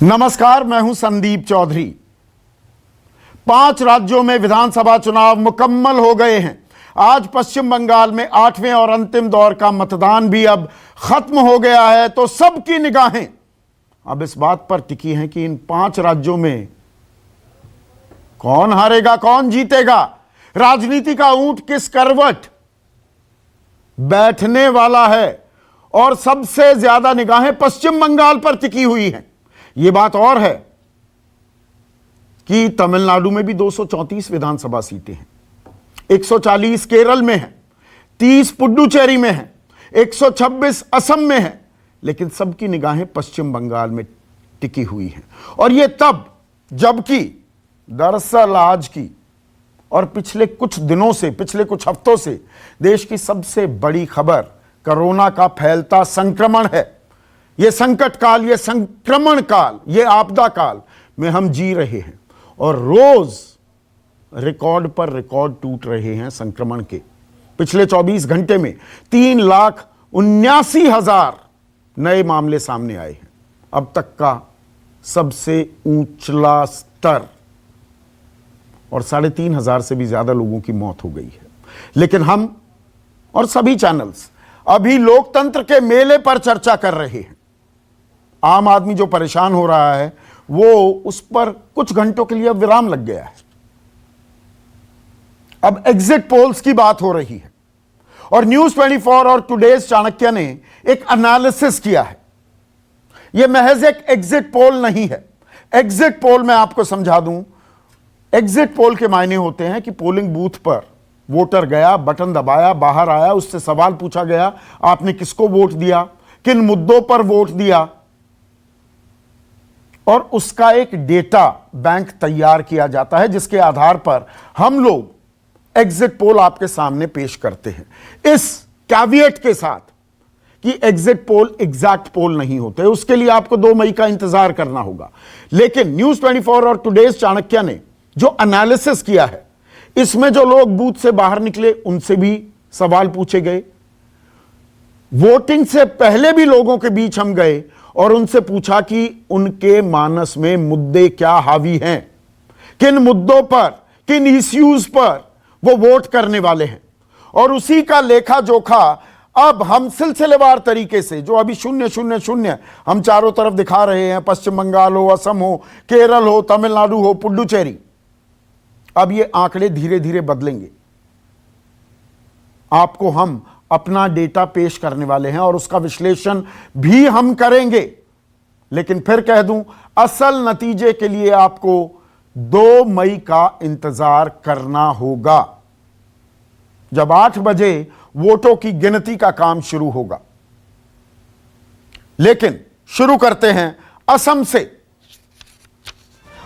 नमस्कार, मैं हूं संदीप चौधरी। 5 राज्यों में विधानसभा चुनाव मुकम्मल हो गए हैं। आज पश्चिम बंगाल में 8वें और अंतिम दौर का मतदान भी अब खत्म हो गया है। तो सबकी निगाहें अब इस बात पर टिकी हैं कि इन 5 राज्यों में कौन हारेगा, कौन जीतेगा, राजनीति का ऊंट किस करवट बैठने वाला है। और सबसे ज्यादा निगाहें पश्चिम बंगाल पर टिकी हुई हैं। यह बात और है कि तमिलनाडु में भी 234 विधानसभा सीटें हैं, 140 केरल में है, 30 पुडुचेरी में है, 126 असम में है, लेकिन सबकी निगाहें पश्चिम बंगाल में टिकी हुई हैं। और यह तब जबकि दरअसल आज की और पिछले कुछ दिनों से, पिछले कुछ हफ्तों से देश की सबसे बड़ी खबर कोरोना का फैलता संक्रमण है। यह संकट काल, यह संक्रमण काल, यह आपदा काल में हम जी रहे हैं और रोज रिकॉर्ड पर रिकॉर्ड टूट रहे हैं संक्रमण के। पिछले 24 घंटे में 3,79,000 नए मामले सामने आए हैं। अब तक का सबसे ऊंचला स्तर, और 3,500 से भी ज्यादा लोगों की मौत हो गई है। लेकिन हम और सभी चैनल्स अभी लोकतंत्र के मेले पर चर्चा कर रहे हैं। आम आदमी जो परेशान हो रहा है वो उस पर कुछ घंटों के लिए अब विराम लग गया है। अब एग्जिट पोल्स की बात हो रही है और न्यूज 24 और टुडेज चाणक्य ने एक एनालिसिस किया है। यह महज एक एग्जिट पोल नहीं है। एग्जिट पोल मैं आपको समझा दूं, एग्जिट पोल के मायने होते हैं कि पोलिंग बूथ पर वोटर गया, बटन दबाया, बाहर आया, उससे सवाल पूछा गया, आपने किसको वोट दिया, किन मुद्दों पर वोट दिया, और उसका एक डेटा बैंक तैयार किया जाता है जिसके आधार पर हम लोग एग्जिट पोल आपके सामने पेश करते हैं। इस कैविएट के साथ कि एग्जिट पोल एग्जैक्ट पोल नहीं होते, उसके लिए आपको 2 मई का इंतजार करना होगा। लेकिन न्यूज 24 और टुडेज चाणक्य ने जो एनालिसिस किया है, इसमें जो लोग बूथ से बाहर निकले उनसे भी सवाल पूछे गए। वोटिंग से पहले भी लोगों के बीच हम गए और उनसे पूछा कि उनके मानस में मुद्दे क्या हावी हैं, किन मुद्दों पर, किन इश्यूज पर वो वोट करने वाले हैं। और उसी का लेखा जोखा अब हम सिलसिलेवार तरीके से, जो अभी 0-0-0 हम चारों तरफ दिखा रहे हैं, पश्चिम बंगाल हो, असम हो, केरल हो, तमिलनाडु हो, पुडुचेरी, अब ये आंकड़े धीरे धीरे बदलेंगे। आपको हम अपना डेटा पेश करने वाले हैं और उसका विश्लेषण भी हम करेंगे। लेकिन फिर कह दूं, असल नतीजे के लिए आपको 2 मई का इंतजार करना होगा, जब 8 बजे वोटों की गिनती का काम शुरू होगा। लेकिन शुरू करते हैं असम से।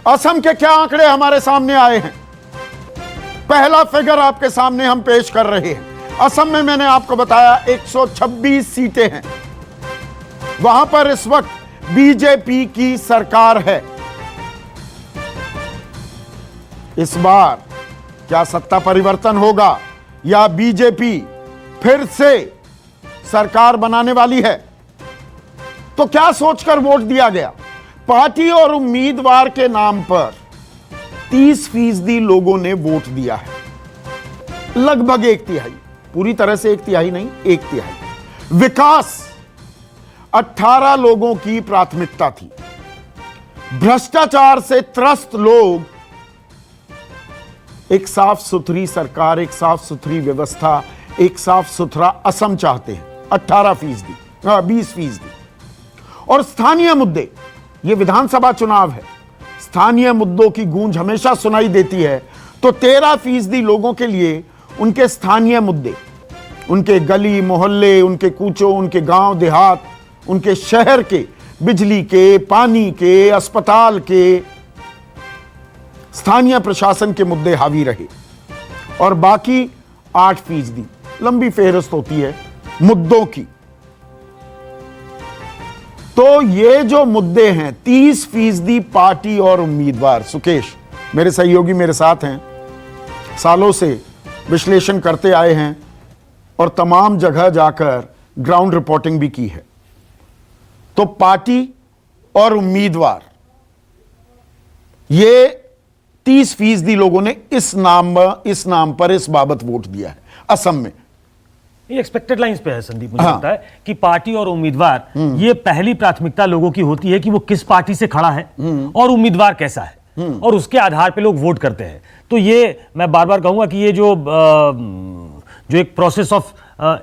असम के क्या आंकड़े हमारे सामने आए हैं? पहला फिगर आपके सामने हम पेश कर रहे हैं। असम में मैंने आपको बताया 126 सीटें हैं। वहां पर इस वक्त बीजेपी की सरकार है। इस बार क्या सत्ता परिवर्तन होगा या बीजेपी फिर से सरकार बनाने वाली है? तो क्या सोचकर वोट दिया गया? पार्टी और उम्मीदवार के नाम पर 30% लोगों ने वोट दिया है। लगभग 1/3, पूरी तरह से 1/3 नहीं, 1/3। विकास 18 लोगों की प्राथमिकता थी। भ्रष्टाचार से त्रस्त लोग एक साफ सुथरी सरकार, एक साफ सुथरी व्यवस्था, एक साफ सुथरा असम चाहते हैं। 18%, 20%। और स्थानीय मुद्दे, यह विधानसभा चुनाव है, स्थानीय मुद्दों की गूंज हमेशा सुनाई देती है। तो 13% लोगों के लिए उनके स्थानीय मुद्दे, उनके गली मोहल्ले, उनके कूचों, उनके गांव देहात, उनके शहर के बिजली के, पानी के, अस्पताल के, स्थानीय प्रशासन के मुद्दे हावी रहे। और बाकी 8%, लंबी फेहरिस्त होती है मुद्दों की। तो ये जो मुद्दे हैं, 30% पार्टी और उम्मीदवार, सुकेश मेरे सहयोगी मेरे साथ हैं, सालों से विश्लेषण करते आए हैं और तमाम जगह जाकर ग्राउंड रिपोर्टिंग भी की है। तो पार्टी और उम्मीदवार ये 30% लोगों ने इस नाम पर इस बाबत वोट दिया है असम में। ये एक्सपेक्टेड लाइंस पे है संदीप। मुझे लगता है कि पार्टी और उम्मीदवार, ये पहली प्राथमिकता लोगों की होती है कि वो किस पार्टी से खड़ा है और उम्मीदवार कैसा है, और उसके आधार पे लोग वोट करते हैं। तो ये मैं बार बार कहूंगा कि ये जो एक प्रोसेस ऑफ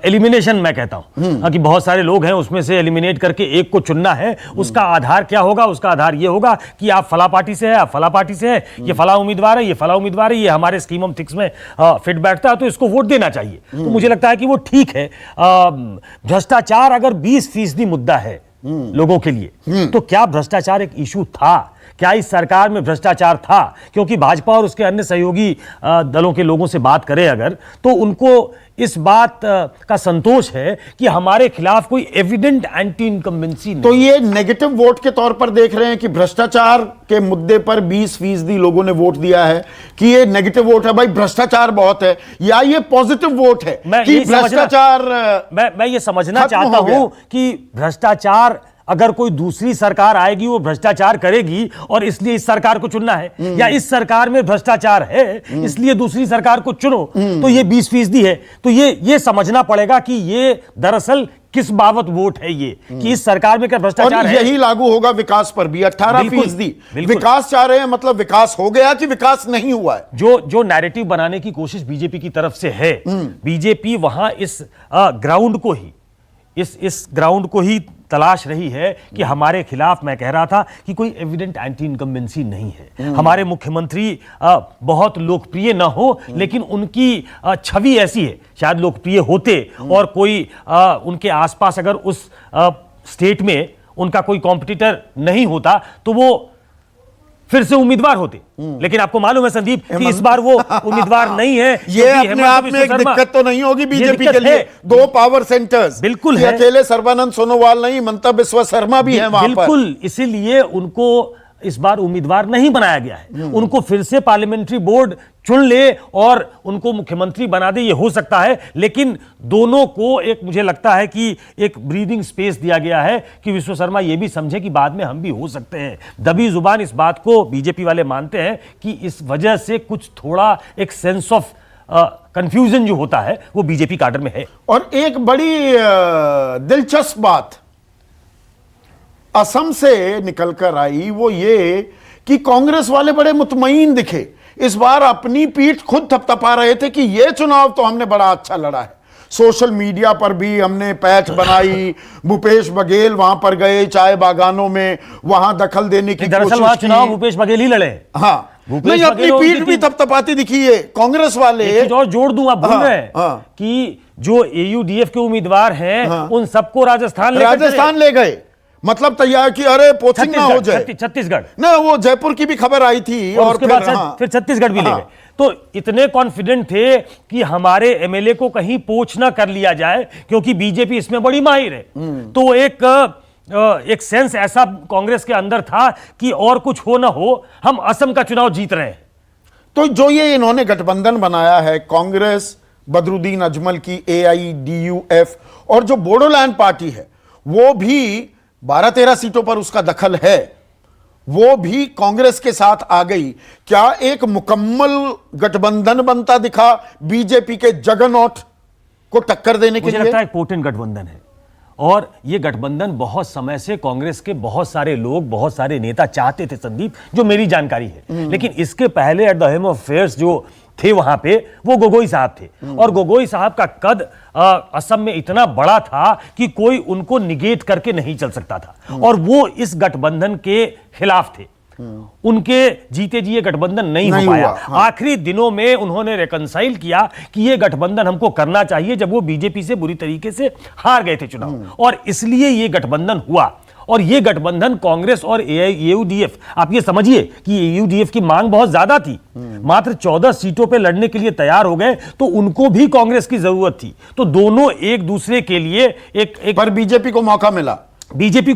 एलिमिनेशन मैं कहता हूं कि बहुत सारे लोग हैं, उसमें से एलिमिनेट करके एक को चुनना है। उसका आधार क्या होगा? उसका आधार ये होगा कि आप फला पार्टी से है, आप फला पार्टी से है, ये फला उम्मीदवार है, ये फला उम्मीदवार है, ये हमारे स्कीम ऑफ थिंग्स में फिट बैठता है, तो इसको वोट देना चाहिए। तो मुझे लगता है कि वो ठीक है। भ्रष्टाचार अगर 20% मुद्दा है लोगों के लिए, तो क्या भ्रष्टाचार एक इशू था? क्या इस सरकार में भ्रष्टाचार था? क्योंकि भाजपा और उसके अन्य सहयोगी दलों के लोगों से बात करें अगर, तो उनको इस बात का संतोष है कि हमारे खिलाफ कोई एविडेंट एंटी इनकम्बेंसी नहीं। तो ये नेगेटिव वोट के तौर पर देख रहे हैं कि भ्रष्टाचार के मुद्दे पर 20% लोगों ने वोट दिया है कि ये नेगेटिव वोट है, भाई भ्रष्टाचार बहुत है, या ये पॉजिटिव वोट है कि भ्रष्टाचार? मैं ये समझना चाहता हूं कि भ्रष्टाचार, अगर कोई दूसरी सरकार आएगी वो भ्रष्टाचार करेगी और इसलिए इस सरकार को चुनना है, या इस सरकार में भ्रष्टाचार है इसलिए दूसरी सरकार को चुनो, तो ये 20% है। तो ये समझना पड़ेगा कि ये दरअसल किस बाबत वोट है, ये कि इस सरकार में क्या भ्रष्टाचार है। यही लागू होगा विकास पर भी। 18% विकास चाह रहे हैं, मतलब विकास हो गया कि विकास नहीं हुआ है? जो नैरेटिव बनाने की कोशिश बीजेपी की तरफ से है, बीजेपी वहां इस ग्राउंड को ही इस ग्राउंड को ही तलाश रही है कि हमारे खिलाफ, मैं कह रहा था कि कोई एविडेंट एंटी इनकम्बेंसी नहीं है। हमारे मुख्यमंत्री बहुत लोकप्रिय ना हो, लेकिन उनकी छवि ऐसी है, शायद लोकप्रिय होते और कोई उनके आसपास अगर उस स्टेट में उनका कोई कॉम्पिटिटर नहीं होता तो वो फिर से उम्मीदवार होते। लेकिन आपको मालूम है संदीप कि इस बार वो उम्मीदवार नहीं है। ये अपने आप में एक दिक्कत तो नहीं होगी बीजेपी के लिए? 2 पावर सेंटर्स बिल्कुल है, अकेले सर्बानंद सोनोवाल नहीं, ममता बिस्वा शर्मा भी है वहां पर। बिल्कुल, इसीलिए उनको इस बार उम्मीदवार नहीं बनाया गया है। उनको फिर से पार्लियामेंट्री बोर्ड चुन ले और उनको मुख्यमंत्री बना दे, ये हो सकता है, लेकिन दोनों को एक, मुझे लगता है कि एक ब्रीदिंग स्पेस दिया गया है कि विश्व शर्मा ये भी समझे कि बाद में हम भी हो सकते हैं। दबी जुबान इस बात को बीजेपी वाले मानते हैं कि इस वजह से कुछ थोड़ा एक सेंस ऑफ कंफ्यूजन जो होता है वो बीजेपी काडर में है। और एक बड़ी दिलचस्प बात असम से निकलकर आई, वो ये कि कांग्रेस वाले बड़े मुतमईन दिखे। इस बार अपनी पीठ खुद थपथपा रहे थे कि ये चुनाव तो हमने बड़ा अच्छा लड़ा है। सोशल मीडिया पर भी हमने पैठ बनाई, भूपेश बघेल वहां पर गए चाय बागानों में, वहां दखल देने की कोशिश की। चुनाव भूपेश बघेल ही लड़े। हाँ, नहीं, अपनी पीठ भी थपथपाती दिखी है कांग्रेस वाले। और जोड़ दूं, आप भूल रहे हैं कि जो AUDF के उम्मीदवार हैं उन सबको राजस्थान ले गए, मतलब तैयार की, अरे पोचिंग ना हो जाए। छत्तीसगढ़ ना, वो जयपुर की भी खबर आई थी और उसके बाद फिर छत्तीसगढ़ भी ले गए। तो इतने कॉन्फिडेंट थे कि हमारे MLA को कहीं पोच ना कर लिया जाए, क्योंकि बीजेपी इसमें बड़ी माहिर है। तो एक सेंस ऐसा कांग्रेस के अंदर था कि और कुछ हो ना हो, हम असम का चुनाव जीत रहे हैं। तो जो ये इन्होंने गठबंधन बनाया है, कांग्रेस बदरुद्दीन अजमल की AIDUF और जो बोडोलैंड पार्टी है वो भी 12-13 सीटों पर उसका दखल है, वो भी कांग्रेस के साथ आ गई। क्या एक मुकम्मल गठबंधन बनता दिखा बीजेपी के जगरनॉट को टक्कर देने के लिए? मुझे लगता है एक पोटेंट गठबंधन है, और ये गठबंधन बहुत समय से कांग्रेस के बहुत सारे लोग, बहुत सारे नेता चाहते थे संदीप, जो मेरी जानकारी है। लेकिन इसके पहले at the helm of affairs जो थे वहां पे, वो गोगोई साहब थे, और गोगोई साहब का कद असम में इतना बड़ा था कि कोई उनको निगेट करके नहीं चल सकता था, और वो इस गठबंधन के खिलाफ थे। उनके जीते जी ये गठबंधन नहीं हो पाया। आखिरी दिनों में उन्होंने रिकंसाइल किया कि ये गठबंधन हमको करना चाहिए, जब वो बीजेपी से बुरी तरीके से हार गए थे चुनाव, और इसलिए ये गठबंधन हुआ। और ये गठबंधन कांग्रेस और AUDF, आप ये समझिए कि AUDF की मांग बहुत ज्यादा थी, मात्र 14 सीटों पे लड़ने के लिए तैयार हो गए, तो उनको भी कांग्रेस की जरूरत थी। तो दोनों एक दूसरे के लिए एक पर बीजेपी को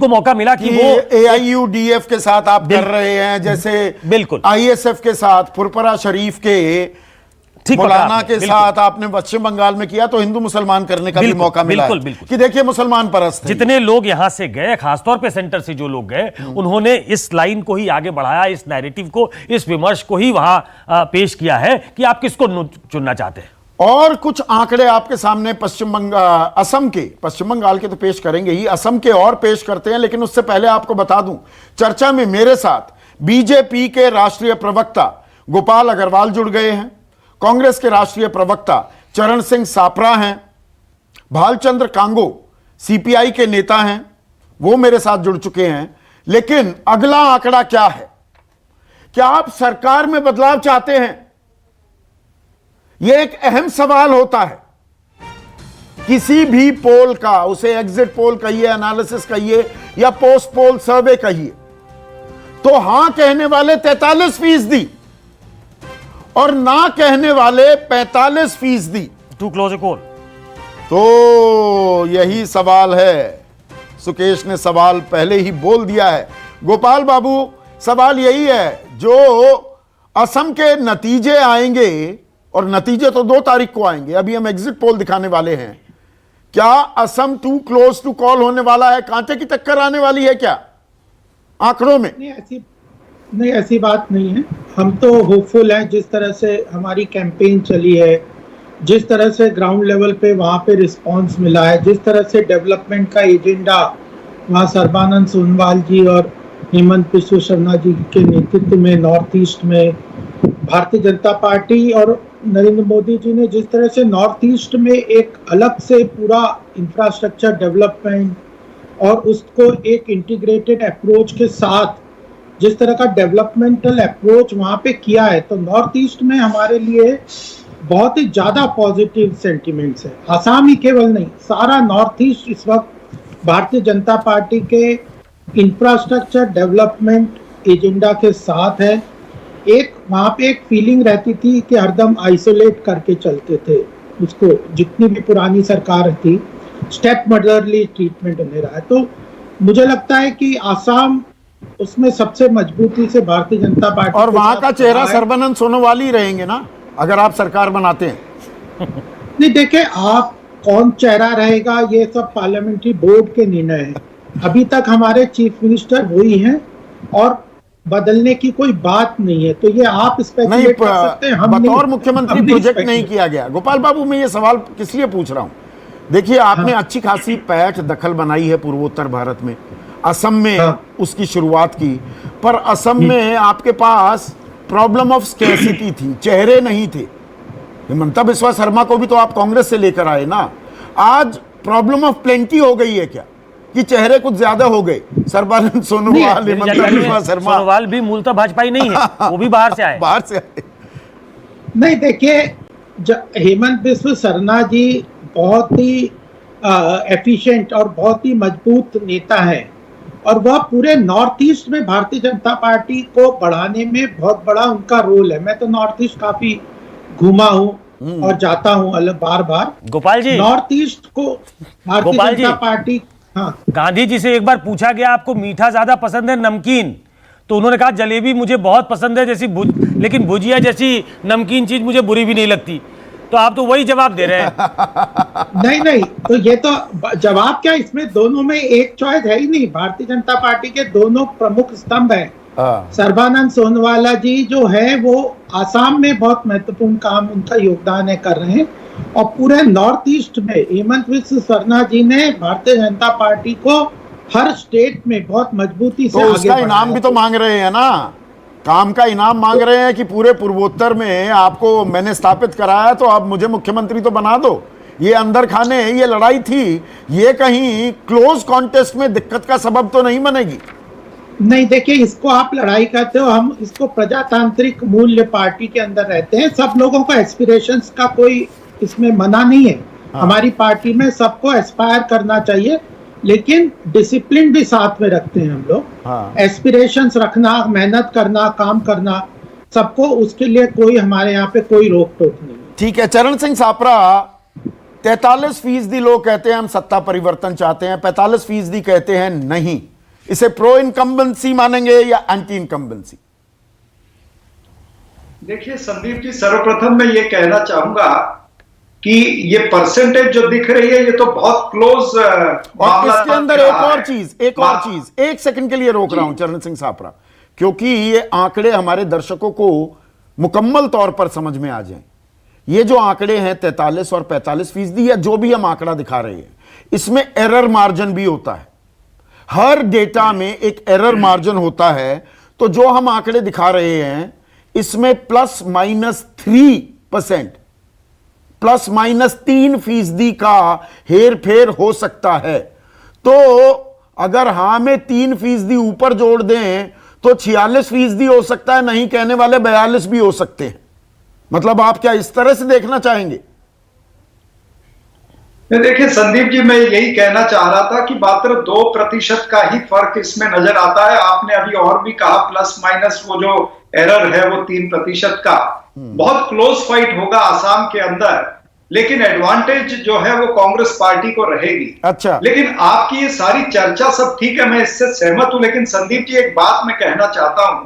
मौका मिला कि वो AIUDF के साथ आप कर रहे हैं, जैसे बिल्कुल ISF के साथ, फुरपरा शरीफ के ठीक पकड़ा मौलाना आपने, के बिल्कुल। साथ आपने पश्चिम बंगाल में किया तो हिंदू मुसलमान करने का भी बिल्कुल, मौका मिला बिल्कुल, है बिल्कुल। कि देखिए मुसलमान परस्त हैं। जितने लोग यहां से गए, खासतौर पे सेंटर से जो लोग गए, उन्होंने इस लाइन को ही आगे बढ़ाया, इस नैरेटिव को, इस विमर्श को ही वहां पेश किया है कि आप किसको चुनना चाहते हैं। और कुछ आंकड़े आपके सामने असम के, पश्चिम बंगाल के तो पेश करेंगे ही, असम के और पेश करते हैं, लेकिन उससे पहले आपको बता दूं, चर्चा में मेरे साथ बीजेपी के राष्ट्रीय प्रवक्ता गोपाल अग्रवाल जुड़ गए हैं, कांग्रेस के राष्ट्रीय प्रवक्ता चरण सिंह सापरा हैं, भालचंद्र कांगो सीपीआई के नेता हैं, वो मेरे साथ जुड़ चुके हैं। लेकिन अगला आंकड़ा क्या है? क्या आप सरकार में बदलाव चाहते हैं? यह एक अहम सवाल होता है। किसी भी पोल का, उसे एग्जिट पोल कहिए, एनालिसिस कहिए या पोस्ट पोल सर्वे कहिए, तो हां कहने वाले 43% और ना कहने वाले 45%। Too close a call. तो यही सवाल है। सुकेश ने सवाल पहले ही बोल दिया है। गोपाल बाबू, सवाल यही है, जो असम के नतीजे आएंगे, और नतीजे तो 2 तारीख को आएंगे, अभी हम एग्जिट पोल दिखाने वाले हैं, क्या Assam too close to call होने वाला है? कांटे की टक्कर आने वाली है क्या आंकड़ों में? नहीं, ऐसी बात नहीं है। हम तो होपफुल हैं। जिस तरह से हमारी कैंपेन चली है, जिस तरह से ग्राउंड लेवल पे वहाँ पे रिस्पांस मिला है, जिस तरह से डेवलपमेंट का एजेंडा वहाँ सर्बानंद सोनोवाल जी और हेमंत बिस्वा शर्मा जी के नेतृत्व में नॉर्थ ईस्ट में भारतीय जनता पार्टी और नरेंद्र मोदी जी ने जिस तरह से नॉर्थ ईस्ट में एक अलग से पूरा इंफ्रास्ट्रक्चर डेवलपमेंट और उसको एक इंटीग्रेटेड अप्रोच के साथ जिस तरह का डेवलपमेंटल अप्रोच वहाँ पे किया है, तो नॉर्थ ईस्ट में हमारे लिए बहुत ही ज़्यादा पॉजिटिव सेंटिमेंट्स है। आसाम ही केवल नहीं, सारा नॉर्थ ईस्ट इस वक्त भारतीय जनता पार्टी के इंफ्रास्ट्रक्चर डेवलपमेंट एजेंडा के साथ है। एक वहाँ पे एक फीलिंग रहती थी कि हरदम आइसोलेट करके चलते थे उसको, जितनी भी पुरानी सरकार थी, स्टेप मदरली ट्रीटमेंट उन्हें रहा है। तो मुझे लगता है कि आसाम उसमें सबसे मजबूती से भारतीय जनता पार्टी, और वहां का चेहरा सर्बानंद सोनोवाल ही रहेंगे ना, अगर आप सरकार बनाते हैं? नहीं, देखे आप कौन चेहरा रहेगा ये सब पार्लियामेंट्री बोर्ड के निर्णय है। अभी तक हमारे चीफ मिनिस्टर वही हैं और बदलने की कोई बात नहीं है। तो ये आप स्पेकुलेट कर सकते हैं, हम बतौर मुख्यमंत्री प्रोजेक्ट नहीं किया गया। गोपाल बाबू, मैं ये सवाल किस लिए पूछ रहा हूं, देखिए आपने अच्छी खासी पैठ दखल बनाई है पूर्वोत्तर भारत में, असम में उसकी शुरुआत की, पर असम में आपके पास प्रॉब्लम ऑफ स्कैरसिटी थी, चेहरे नहीं थे। हिमंता बिस्वा शर्मा को भी तो आप कांग्रेस से लेकर आए ना। आज प्रॉब्लम ऑफ प्लेंटी हो गई है क्या, कि चेहरे कुछ ज्यादा हो गए? सर्बानंद सोनोवाल, हिमंता बिस्वा शर्मा। सोनोवाल भी मूलतः भाजपाई नहीं है, वो भी बाहर से आए। बाहर से आए। नहीं, देखिए हेमंत बिस्वा शर्मा जी बहुत ही एफिशिएंट और बहुत ही मजबूत नेता हैं और वह पूरे नॉर्थ ईस्ट में भारतीय जनता पार्टी को बढ़ाने में बहुत बड़ा उनका रोल है। मैं तो नॉर्थ ईस्ट काफी घूमा हूँ और जाता हूँ अलग बार बार। गोपाल जी, नॉर्थ ईस्ट को भारतीय जनता पार्टी, हाँ, गांधी जी से एक बार पूछा गया आपको मीठा ज्यादा पसंद है नमकीन, तो उन्होंने कहा जलेबी मुझे बहुत पसंद है जैसी लेकिन भुजिया जैसी नमकीन चीज मुझे बुरी भी नहीं लगती। तो आप तो वही जवाब दे रहे हैं। नहीं, तो ये तो जवाब क्या, इसमें दोनों में एक चॉइस है ही नहीं। भारतीय जनता पार्टी के दोनों प्रमुख स्तंभ हैं। सर्बानंद सोनोवाल जी जो है वो आसाम में बहुत महत्वपूर्ण काम, उनका योगदान है, कर रहे हैं, और पूरे नॉर्थ ईस्ट में हेमंत बिस्वा शर्मा जी ने भारतीय जनता पार्टी को हर स्टेट में बहुत मजबूती से तो आगे उसका इनाम भी तो मांग रहे हैं ना, काम का इनाम मांग रहे हैं कि पूरे पूर्वोत्तर में आपको मैंने स्थापित कराया तो अब मुझे मुख्यमंत्री तो बना दो। ये अंदर खाने, ये लड़ाई थी, ये कहीं क्लोज कॉन्टेस्ट में दिक्कत का सबब तो नहीं बनेगी? नहीं, देखिए इसको आप लड़ाई करते हो, हम इसको प्रजातांत्रिक मूल्य पार्टी के अंदर रहते हैं। सब लोगों का एस्पिरेशंस का कोई इसमें मना नहीं है। हमारी पार्टी में सबको एस्पायर करना चाहिए, लेकिन डिसिप्लिन भी साथ में रखते हैं हम लोग। एस्पिरेशंस रखना, मेहनत करना, काम करना, सबको, उसके लिए कोई हमारे यहाँ पे कोई रोक टोक नहीं। ठीक है। चरण सिंह सापरा, 43% लोग कहते हैं हम सत्ता परिवर्तन चाहते हैं, 45% कहते हैं नहीं। इसे प्रो इनकम्बेंसी मानेंगे या एंटी इनकम्बेंसी? देखिए संदीप जी, सर्वप्रथम मैं ये कहना चाहूंगा कि ये परसेंटेज जो दिख रही है ये तो बहुत क्लोज और इसके अंदर एक और चीज, एक सेकंड के लिए रोक रहा हूं चरण सिंह सापरा, क्योंकि ये आंकड़े हमारे दर्शकों को मुकम्मल तौर पर समझ में आ जाएं। ये जो आंकड़े हैं 43 और 45% या जो भी हम आंकड़ा दिखा रहे हैं, इसमें एरर मार्जिन भी होता है। हर डेटा में एक एरर मार्जिन होता है। तो जो हम आंकड़े दिखा रहे हैं इसमें ±3%, ±3% का हेर फेर हो सकता है। तो अगर हां में 3% ऊपर जोड़ दें तो 46% हो सकता है, नहीं कहने वाले 42 भी हो सकते हैं। मतलब आप क्या इस तरह से देखना चाहेंगे? देखिए संदीप जी, मैं यही कहना चाह रहा था कि मात्र 2% का ही फर्क इसमें नजर आता है। आपने अभी और भी कहा प्लस माइनस वो जो एरर है वो 3% का। बहुत क्लोज फाइट होगा आसाम के अंदर, लेकिन एडवांटेज जो है वो कांग्रेस पार्टी को रहेगी। अच्छा, लेकिन आपकी ये सारी चर्चा सब ठीक है, मैं इससे सहमत हूं, लेकिन संदीप जी एक बात मैं कहना चाहता हूं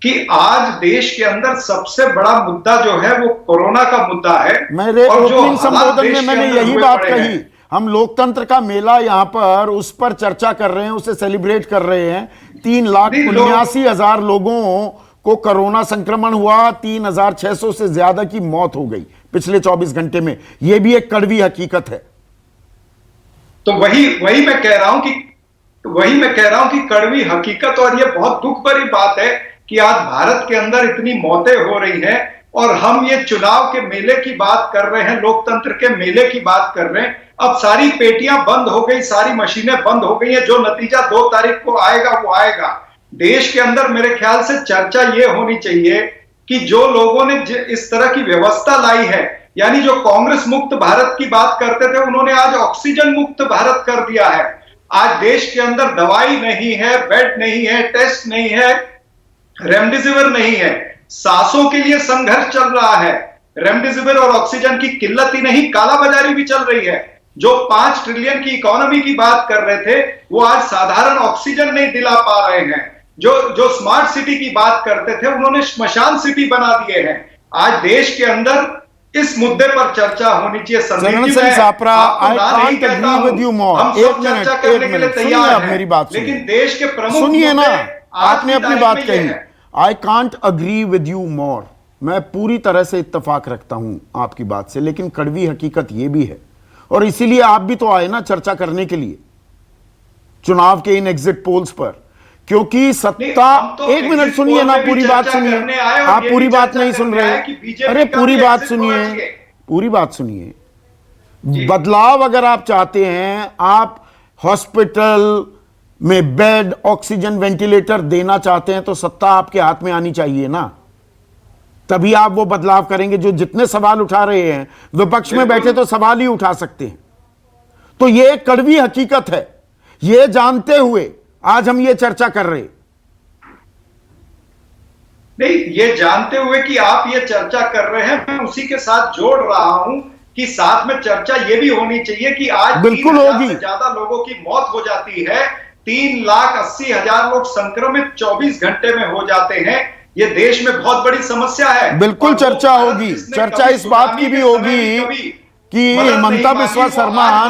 कि आज देश के अंदर सबसे बड़ा मुद्दा जो है वो कोरोना का मुद्दा है। मेरे और जो ओपनिंग हालात संबोधन देश में के मैंने अंदर यही हुए बात पड़े कही। हैं। हम लोकतंत्र का मेला यहां पर उस पर चर्चा कर रहे हैं, उसे सेलिब्रेट कर रहे हैं। 3,79,000 लोगों को कोरोना संक्रमण हुआ, 3,600 से ज्यादा की मौत हो गई पिछले 24 घंटे में। यह भी एक कड़वी हकीकत है। तो वही मैं कह रहा हूं कि कड़वी हकीकत, और ये बहुत दुख भरी बात है कि आज भारत के अंदर इतनी मौतें हो रही हैं और हम ये चुनाव के मेले की बात कर रहे हैं, लोकतंत्र के मेले की बात कर रहे हैं। अब सारी पेटियां बंद हो गई, सारी मशीनें बंद हो गई हैं। जो नतीजा 2 तारीख को आएगा वो आएगा। देश के अंदर मेरे ख्याल से चर्चा ये होनी चाहिए कि जो लोगों ने इस तरह की व्यवस्था लाई है, यानी जो कांग्रेस मुक्त भारत की बात करते थे, उन्होंने आज ऑक्सीजन मुक्त भारत कर दिया है। आज देश के अंदर दवाई नहीं है, बेड नहीं है, टेस्ट नहीं है, रेमडेसिविर नहीं है। सांसों के लिए संघर्ष चल रहा है। रेमडेसिविर और ऑक्सीजन की किल्लत ही नहीं, कालाबाजारी भी चल रही है। जो 5 ट्रिलियन की इकोनॉमी की बात कर रहे थे वो आज साधारण ऑक्सीजन नहीं दिला पा रहे हैं। जो स्मार्ट सिटी की बात करते थे उन्होंने श्मशान सिटी बना दिए हैं। आज देश के अंदर इस मुद्दे पर चर्चा होनी चाहिए। Charan Singh Sapra, I can't agree with you more. एक मिनट सुनिए आप मेरी बात, लेकिन देश के प्रमुख सुनिए ना, आपने अपनी बात कही। I can't agree with you मोर, मैं पूरी तरह से इत्तेफाक रखता हूं आपकी बात से, लेकिन कड़वी हकीकत यह भी है, और इसीलिए आप भी तो आए ना चर्चा करने के लिए चुनाव के इन एग्जिट पोल्स पर, क्योंकि सत्ता। एक मिनट सुनिए ना, पूरी बात सुनिए। आप पूरी बात नहीं सुन रहे। अरे पूरी बात सुनिए, पूरी बात सुनिए। बदलाव अगर आप चाहते हैं, आप हॉस्पिटल में बेड, ऑक्सीजन, वेंटिलेटर देना चाहते हैं, तो सत्ता आपके हाथ में आनी चाहिए ना, तभी आप वो बदलाव करेंगे। जो जितने सवाल उठा रहे हैं, विपक्ष में बैठे तो सवाल ही उठा सकते हैं। तो ये एक कड़वी हकीकत है। ये जानते हुए आज हम ये चर्चा कर रहे। नहीं, ये जानते हुए कि आप ये चर्चा कर रहे हैं, मैं उसी के साथ जोड़ रहा हूं कि साथ में चर्चा ये भी होनी चाहिए कि आज बिल्कुल होगी, से ज्यादा लोगों की मौत हो जाती है। 3,80,000 लोग संक्रमित 24 घंटे में हो जाते हैं। ये देश में बहुत बड़ी समस्या है। बिल्कुल चर्चा होगी। चर्चा इस बात की भी होगी कि हिमंता बिस्वा शर्मा,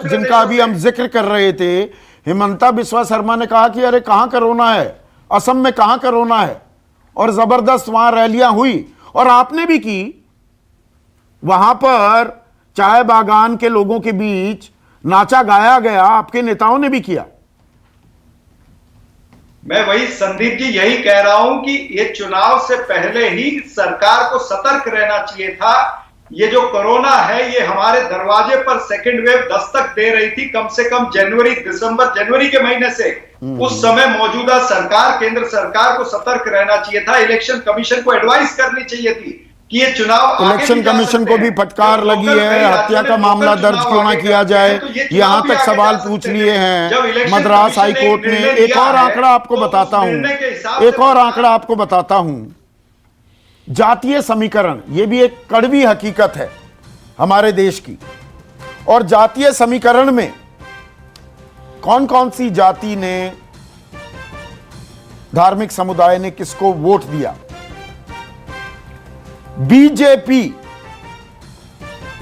जिनका अभी हम जिक्र कर रहे थे, हिमंता बिस्वा शर्मा ने कहा कि अरे कहां कोरोना है, असम में कहां कोरोना है, और जबरदस्त वहां रैलियां हुई, और आपने भी की। वहां पर चाय बागान के लोगों के बीच नाचा गाया गया, आपके नेताओं ने भी किया। मैं वही संदीप जी यही कह रहा हूं कि ये चुनाव से पहले ही सरकार को सतर्क रहना चाहिए था। ये जो कोरोना है ये हमारे दरवाजे पर सेकंड वेव दस्तक दे रही थी, कम से कम जनवरी के महीने से। उस समय मौजूदा सरकार, केंद्र सरकार को सतर्क रहना चाहिए था। इलेक्शन कमीशन को एडवाइस करनी चाहिए थी कि ये चुनाव इलेक्शन कमीशन को भी फटकार लगी है, हत्या का मामला दर्ज क्यों ना किया जाए, यहां तक सवाल पूछ लिए हैं मद्रास हाई कोर्ट ने। एक और आंकड़ा आपको बताता हूं, जातीय समीकरण, यह भी एक कड़वी हकीकत है हमारे देश की। और जातीय समीकरण में कौन कौन सी जाति ने, धार्मिक समुदाय ने किसको वोट दिया, बीजेपी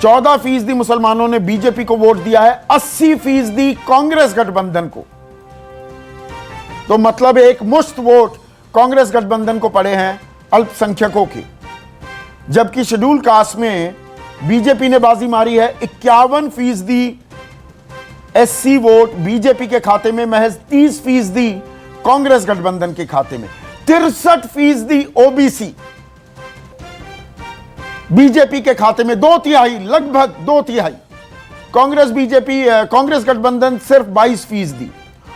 14% मुसलमानों ने बीजेपी को वोट दिया है, 80% कांग्रेस गठबंधन को। तो मतलब एक मुश्त वोट कांग्रेस गठबंधन को पड़े हैं अल्पसंख्यकों के। जबकि शेड्यूल कास्ट में बीजेपी ने बाजी मारी है, 51% एससी वोट बीजेपी के खाते में, महज 30% कांग्रेस गठबंधन के खाते में, 63% ओबीसी बीजेपी के खाते में, 2/3 लगभग 2/3 कांग्रेस बीजेपी कांग्रेस गठबंधन सिर्फ 22%।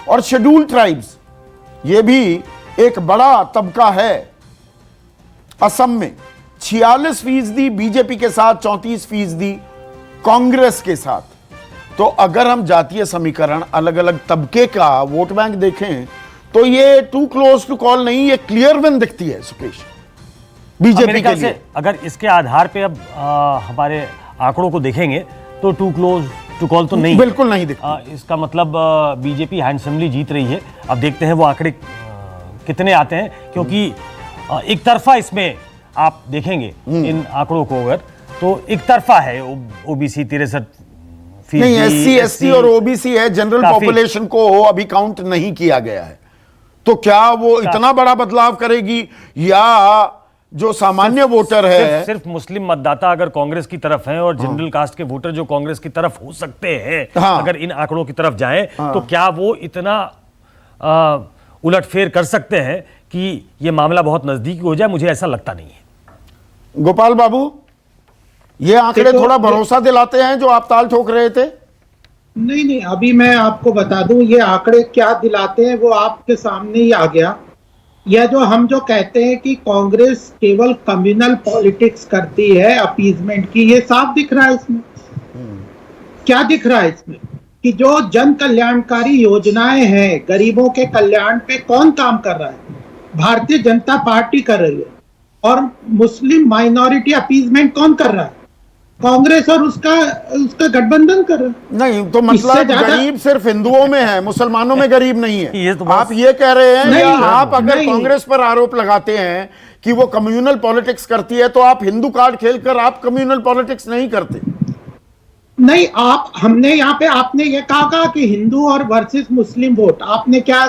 और शेड्यूल ट्राइब्स ये भी एक बड़ा तबका है असम में, 46% बीजेपी के साथ, 34% कांग्रेस के साथ। तो अगर हम जातीय समीकरण, अलग अलग तबके का वोट बैंक देखें तो ये टू क्लोज टू कॉल नहीं, ये क्लियर विन दिखती है सुकेश बीजेपी के लिए। अगर इसके आधार पे अब हमारे आंकड़ों को देखेंगे तो टू क्लोज टू कॉल तो नहीं, बिल्कुल नहीं दिखती। इसका मतलब बीजेपी हैंडसमली जीत रही है। अब देखते हैं वो आंकड़े कितने आते हैं, क्योंकि एक तरफा इसमें आप देखेंगे इन आंकड़ों को अगर, तो एक तरफा है। ओबीसी 63%, नहीं, एससी एसटी और ओबीसी है, जनरल पॉपुलेशन को अभी काउंट नहीं किया गया है। तो क्या वो इतना बड़ा बदलाव करेगी, या जो सामान्य वोटर है, सिर्फ मुस्लिम मतदाता अगर कांग्रेस की तरफ हैं और जनरल कास्ट के वोटर जो कांग्रेस की तरफ हो सकते हैं, अगर इन आंकड़ों की तरफ जाएं, तो क्या वो इतना उलटफेर कर सकते हैं कि ये मामला बहुत नजदीक हो जाए? मुझे ऐसा लगता नहीं है। गोपाल बाबू, ये आंकड़े थोड़ा भरोसा दिलाते हैं जो आप ताल ठोक रहे थे? नहीं, अभी मैं आपको बता दूं ये आंकड़े क्या दिलाते हैं, वो आपके सामने ही आ गया। यह जो कहते हैं कि कांग्रेस केवल कम्युनल पॉलिटिक्स करती है अपीजमेंट की, ये साफ दिख रहा है इसमें। क्या दिख रहा है इसमें? कि जो जन कल्याणकारी योजनाएं हैं, गरीबों के कल्याण पे कौन काम कर रहा है? भारतीय जनता पार्टी कर रही है। और मुस्लिम माइनॉरिटी अपीजमेंट कौन कर रहा है? कांग्रेस और उसका गठबंधन कर रहा है। नहीं, तो मतलब गरीब सिर्फ हिंदुओं में है, मुसलमानों में गरीब नहीं है। ये तो आप ये कह रहे हैं, नहीं, आप अगर नहीं। कांग्रेस पर आरोप लगाते हैं कि वो कम्युनल पॉलिटिक्स करती है, तो आप हिंदू कार्ड खेलकर आप कम्युनल पॉलिटिक्स नहीं करते। नहीं, हमने यहाँ पे आपने ये कहा कि हिंदू और वर्सेस मुस्लिम वोट, आपने क्या,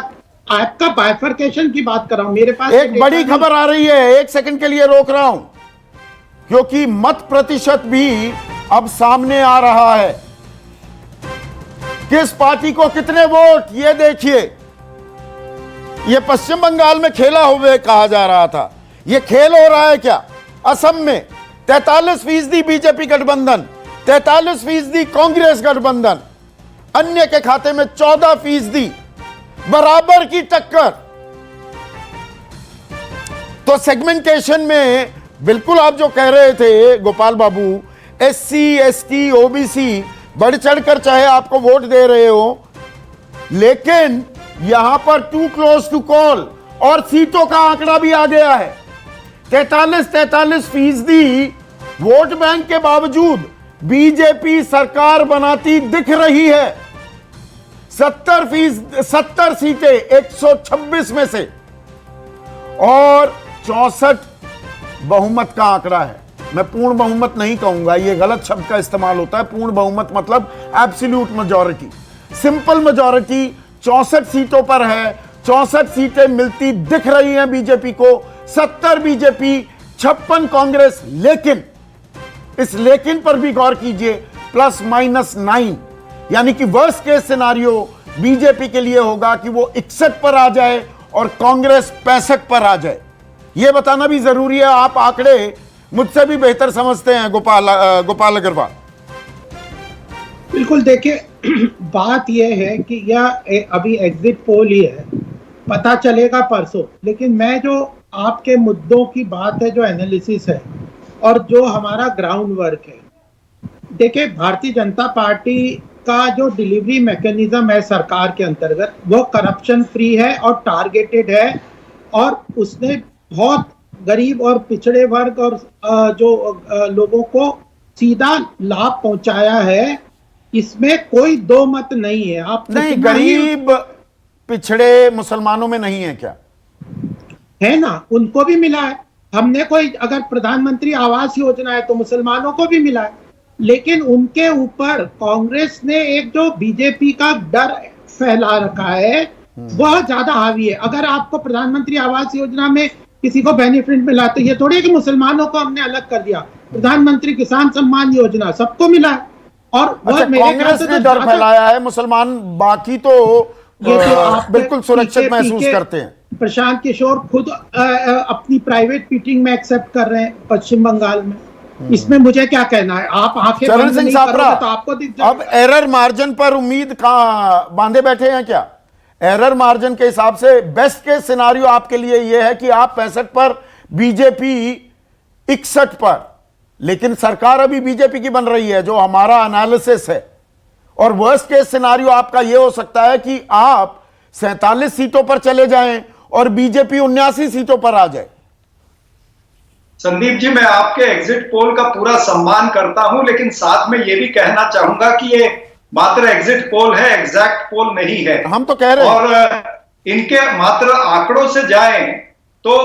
आपका बाइफरकेशन की बात कर रहा हूं। मेरे पास एक बड़ी खबर आ रही है, एक सेकंड के लिए रोक रहा हूं, क्योंकि मत प्रतिशत भी अब सामने आ रहा है। किस पार्टी को कितने वोट, ये देखिए। ये पश्चिम बंगाल में खेला हुए कहा जा रहा था, ये खेल हो रहा है क्या? असम में 43% बीजेपी गठबंधन, 43% कांग्रेस गठबंधन, अन्य के खाते में 14%, बराबर की टक्कर। तो सेगमेंटेशन में बिल्कुल आप जो कह रहे थे गोपाल बाबू, एससी एसटी ओबीसी बढ़ चढ़कर चाहे आपको वोट दे रहे हो, लेकिन यहां पर टू क्लोज टू कॉल और सीटों का आंकड़ा भी आ गया है। 43% वोट बैंक के बावजूद बीजेपी सरकार बनाती दिख रही है। 70 सीटें 126 में से, और 64 बहुमत का आंकड़ा है। मैं पूर्ण बहुमत नहीं कहूंगा, यह गलत शब्द का इस्तेमाल होता है। पूर्ण बहुमत मतलब एब्सोल्यूट मेजॉरिटी, सिंपल मेजॉरिटी 64 सीटों पर है। 64 सीटें मिलती दिख रही हैं बीजेपी को, 70 बीजेपी, 56 कांग्रेस। लेकिन इस लेकिन पर भी गौर कीजिए, ±9, यानी कि वर्स्ट केस सिनारियो बीजेपी के लिए होगा कि वो 61 पर आ जाए और कांग्रेस 65 पर आ जाए। यह बताना भी जरूरी है। आप आंकड़े मुझसे भी बेहतर समझते हैं गोपाल अग्रवाल। बिल्कुल, देखिए बात यह है कि यह अभी एग्जिट पोल ही है, पता चलेगा परसों। लेकिन मैं जो आपके मुद्दों की बात है, जो एनालिसिस है और जो हमारा ग्राउंड वर्क है, देखिए भारतीय जनता पार्टी का जो डिलीवरी मैकेनिज्म है सरकार के अंतर्गत, वो करप्शन फ्री है और टारगेटेड है, और उसने बहुत गरीब और पिछड़े वर्ग और जो लोगों को सीधा लाभ पहुंचाया है। इसमें कोई दो मत नहीं है। आप नहीं, गरीब पिछड़े मुसलमानों में नहीं है क्या? है ना, उनको भी मिला है। हमने कोई अगर प्रधानमंत्री आवास योजना है तो मुसलमानों को भी मिला है, लेकिन उनके ऊपर कांग्रेस ने एक जो बीजेपी का डर फैला रखा है वह ज्यादा हावी है। अगर आपको प्रधानमंत्री आवास योजना में किसी को बेनिफिट मिला तो ये थोड़ी है कि मुसलमानों को हमने अलग कर दिया। प्रधानमंत्री किसान सम्मान योजना सबको मिला है, और वह मेरे ख्याल कांग्रेस से ने तो डर ज्यादा- फैलाया है, मुसलमान बाकी तो ये तो आप बिल्कुल सुरक्षित पीके- महसूस पीके करते हैं। प्रशांत किशोर खुद अपनी प्राइवेट मीटिंग में एक्सेप्ट कर रहे हैं पश्चिम बंगाल में। इसमें मुझे क्या कहना है? आप आंखें चरण बंद सिंह नहीं सापरा, करोगे तो आपको दिख जाएगा। अब एरर मार्जिन पर उम्मीद कहां बांधे बैठे हैं क्या? एरर मार्जिन के हिसाब से बेस्ट केस सिनारियो आपके लिए यह है कि आप 65 पर, बीजेपी 61 पर, लेकिन सरकार अभी बीजेपी की बन रही है जो हमारा एनालिसिस है। और वर्स्ट केस सिनारियो आपका यह हो सकता है कि आप 47 सीटों पर चले जाएं और बीजेपी 79 सीटों पर आ जाए। संदीप जी, मैं आपके एग्जिट पोल का पूरा सम्मान करता हूं, लेकिन साथ में यह भी कहना चाहूंगा कि ये मात्र एग्जिट पोल है, एग्जैक्ट पोल नहीं है। हम तो कह रहे हैं, और इनके मात्र आंकड़ों से जाएं तो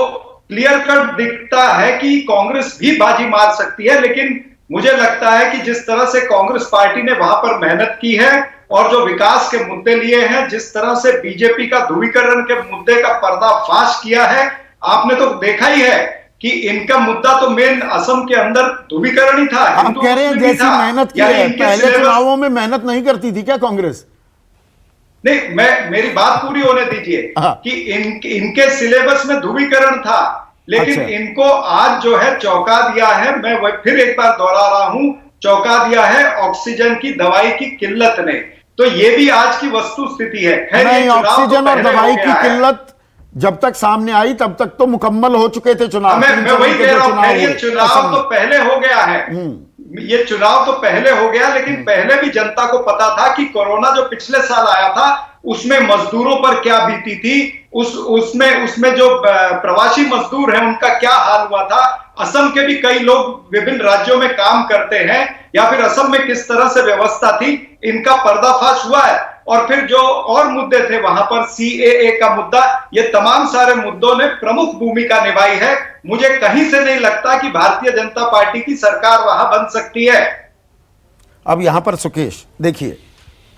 क्लियर कट दिखता है कि कांग्रेस भी बाजी मार सकती है। लेकिन मुझे लगता है कि जिस तरह से कांग्रेस पार्टी ने वहां पर मेहनत की है और जो विकास के मुद्दे लिए हैं, जिस तरह से बीजेपी का ध्रुवीकरण के मुद्दे का पर्दाफाश किया है, आपने तो देखा ही है कि इनका मुद्दा तो मेन असम के अंदर ध्रुवीकरण ही था। आप कह रहे हैं जैसी मेहनत की है, पहले चुनावों में मेहनत नहीं करती थी क्या कांग्रेस? नहीं, मेरी बात पूरी होने दीजिए कि इनके सिलेबस में ध्रुवीकरण था, लेकिन अच्छा। इनको आज जो है चौंका दिया है। मैं फिर एक बार दोहरा रहा हूं, चौंका दिया है ऑक्सीजन की दवाई की किल्लत ने। तो ये भी आज की वस्तु स्थिति है। खैर, ये नहीं, चुनाव तो ऑक्सीजन और पहले हो दवाई गया की है। किल्लत जब तक सामने आई तब तक तो मुकम्मल हो चुके थे चुनाव। मैं वही कह रहा हूं, खैर ये चुनाव तो पहले हो गया है। ये चुनाव तो पहले हो गया, लेकिन पहले भी जनता को पता था कि कोरोना जो पिछले साल आया था उसमें मजदूरों पर क्या बीती थी, उसमें जो प्रवासी मजदूर हैं उनका क्या हाल हुआ था। असम के भी कई लोग विभिन्न राज्यों में काम करते हैं, या फिर असम में किस तरह से व्यवस्था थी, इनका पर्दाफाश हुआ है। और फिर जो और मुद्दे थे वहां पर, सीएए का मुद्दा, ये तमाम सारे मुद्दों ने प्रमुख भूमिका निभाई है। मुझे कहीं से नहीं लगता कि भारतीय जनता पार्टी की सरकार वहां बन सकती है। अब यहां पर सुकेश देखिए,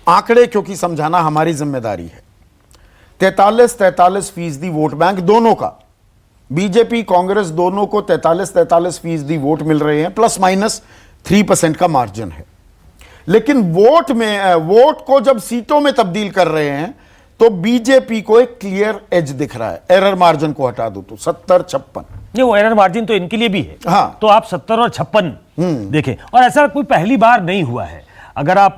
आंकड़े क्योंकि समझाना हमारी जिम्मेदारी है। 43% वोट बैंक दोनों का, बीजेपी कांग्रेस दोनों को 43% वोट मिल रहे हैं, प्लस माइनस 3% का मार्जिन है। लेकिन वोट को जब सीटों में तब्दील कर रहे हैं तो बीजेपी को एक क्लियर एज दिख रहा है। एरर मार्जिन को हटा दो तो 70-56, ये वो एरर मार्जिन तो इनके लिए भी है। हाँ। तो आप 70 और 56 देखें, और ऐसा कोई पहली बार नहीं हुआ है। अगर आप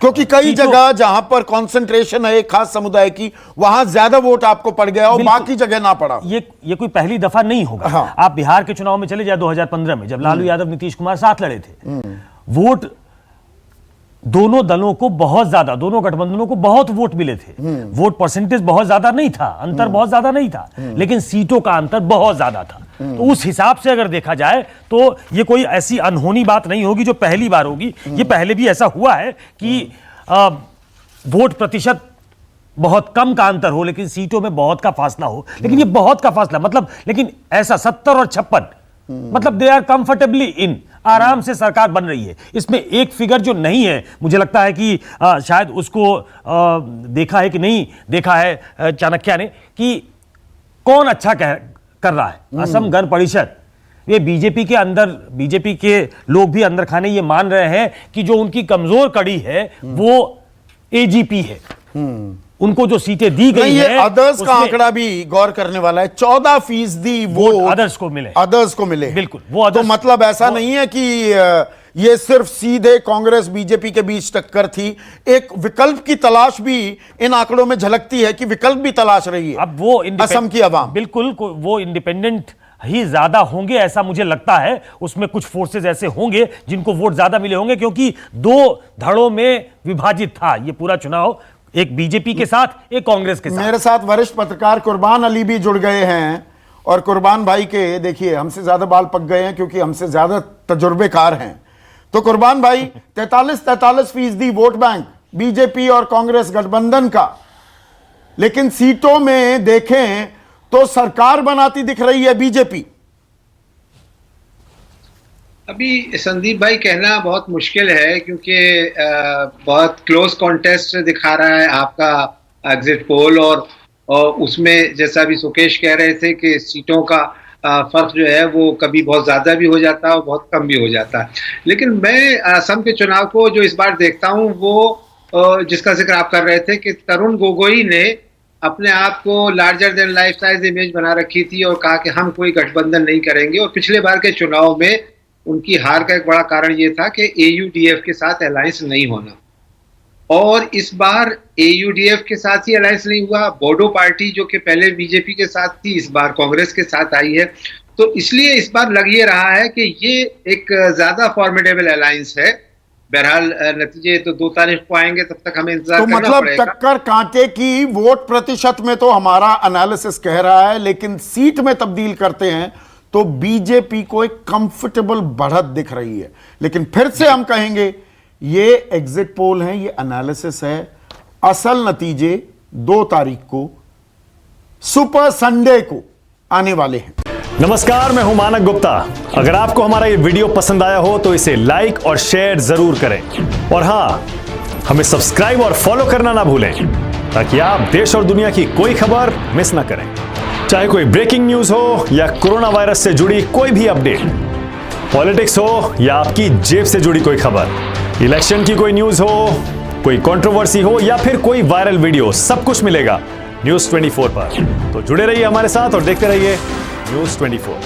क्योंकि कई जगह जहां पर कंसंट्रेशन है एक खास समुदाय की, वहां ज्यादा वोट आपको पड़ गया और बाकी जगह ना पड़ा। ये कोई पहली दफा नहीं होगा। हाँ। आप बिहार के चुनाव में चले जाए 2015 में, जब लालू यादव नीतीश कुमार साथ लड़े थे, वोट दोनों दलों को बहुत ज्यादा, दोनों गठबंधनों को बहुत वोट मिले थे। वोट परसेंटेज बहुत ज्यादा नहीं था, अंतर बहुत ज्यादा नहीं था, लेकिन सीटों का अंतर बहुत ज्यादा था। तो उस हिसाब से अगर देखा जाए तो ये कोई ऐसी अनहोनी बात नहीं होगी जो पहली बार होगी। ये पहले भी ऐसा हुआ है कि वोट प्रतिशत बहुत कम का अंतर हो लेकिन सीटों में बहुत का फासला हो, लेकिन ये बहुत का फासला मतलब, लेकिन ऐसा 70 और 56 मतलब दे आर कंफर्टेबली इन, आराम से सरकार बन रही है। इसमें एक फिगर जो नहीं है, मुझे लगता है कि शायद उसको देखा है कि नहीं देखा है चाणक्य ने, कि कौन अच्छा कर रहा है। असम गण परिषद, ये बीजेपी के अंदर, बीजेपी के लोग भी अंदर खाने ये मान रहे हैं कि जो उनकी कमजोर कड़ी है वो एजीपी है। उनको जो सीटें दी गई है, अदर्स का आंकड़ा भी गौर करने वाला है। 14% वोट अदर्स को मिले। बिल्कुल, वो तो मतलब ऐसा नहीं है कि ये सिर्फ सीधे कांग्रेस बीजेपी के बीच टक्कर थी। एक विकल्प की तलाश भी इन आंकड़ों में झलकती है कि विकल्प भी तलाश रही है अब वो असम की आवाम। बिल्कुल, वो इंडिपेंडेंट ही ज्यादा होंगे ऐसा मुझे लगता है। उसमें कुछ फोर्सेस ऐसे होंगे जिनको वोट ज्यादा मिले होंगे, क्योंकि दो धड़ों में विभाजित था ये पूरा चुनाव, एक बीजेपी के साथ, एक कांग्रेस के साथ। मेरे साथ वरिष्ठ पत्रकार कुर्बान अली भी जुड़ गए हैं, और कुर्बान भाई के देखिए हमसे ज्यादा बाल पक गए हैं क्योंकि हमसे ज्यादा तजुर्बेकार हैं। तो कुर्बान भाई, 43% वोट बैंक बीजेपी और कांग्रेस गठबंधन का, लेकिन सीटों में देखें तो सरकार बनाती दिख रही है बीजेपी। अभी संदीप भाई कहना बहुत मुश्किल है, क्योंकि बहुत क्लोज कॉन्टेस्ट दिखा रहा है आपका एग्जिट पोल, और उसमें जैसा अभी सुकेश कह रहे थे कि सीटों का फर्क जो है वो कभी बहुत ज्यादा भी हो जाता है और बहुत कम भी हो जाता है। लेकिन मैं असम के चुनाव को जो इस बार देखता हूँ वो जिसका जिक्र आप कर रहे थे कि तरुण गोगोई ने अपने आप को larger than life size image बना रखी थी और कहा कि हम कोई गठबंधन नहीं करेंगे, और पिछले बार के चुनाव में उनकी हार का एक बड़ा कारण ये था कि AUDF के साथ अलायंस नहीं होना, और इस बार AUDF के साथ ही अलायंस नहीं हुआ। बोडो पार्टी जो कि पहले बीजेपी के साथ थी इस बार कांग्रेस के साथ आई है, तो इसलिए इस बार लग ये रहा है कि ये एक ज्यादा फॉर्मिडेबल अलायंस है। बहरहाल नतीजे तो 2 तारीख को आएंगे, तब तक हमें इंतजार तो करना मतलब पड़ेगा। टक्कर कांटे की वोट प्रतिशत में तो हमारा एनालिसिस कह रहा है, लेकिन सीट में तब्दील करते हैं तो बीजेपी को एक कंफर्टेबल बढ़त दिख रही है। लेकिन फिर से हम कहेंगे ये एग्जिट पोल है, ये एनालिसिस है। असल नतीजे 2 तारीख को सुपर संडे को आने वाले हैं। नमस्कार, मैं हूं मानक गुप्ता। अगर आपको हमारा ये वीडियो पसंद आया हो तो इसे लाइक और शेयर जरूर करें, और हां, हमें सब्सक्राइब और फॉलो करना ना भूलें ताकि आप देश और दुनिया की कोई खबर मिस ना करें। चाहे कोई ब्रेकिंग न्यूज हो या कोरोना वायरस से जुड़ी कोई भी अपडेट, पॉलिटिक्स हो या आपकी जेब से जुड़ी कोई खबर, इलेक्शन की कोई न्यूज हो, कोई कंट्रोवर्सी हो या फिर कोई वायरल वीडियो, सब कुछ मिलेगा न्यूज़ 24 पर। तो जुड़े रहिए हमारे साथ और देखते रहिए न्यूज़ 24।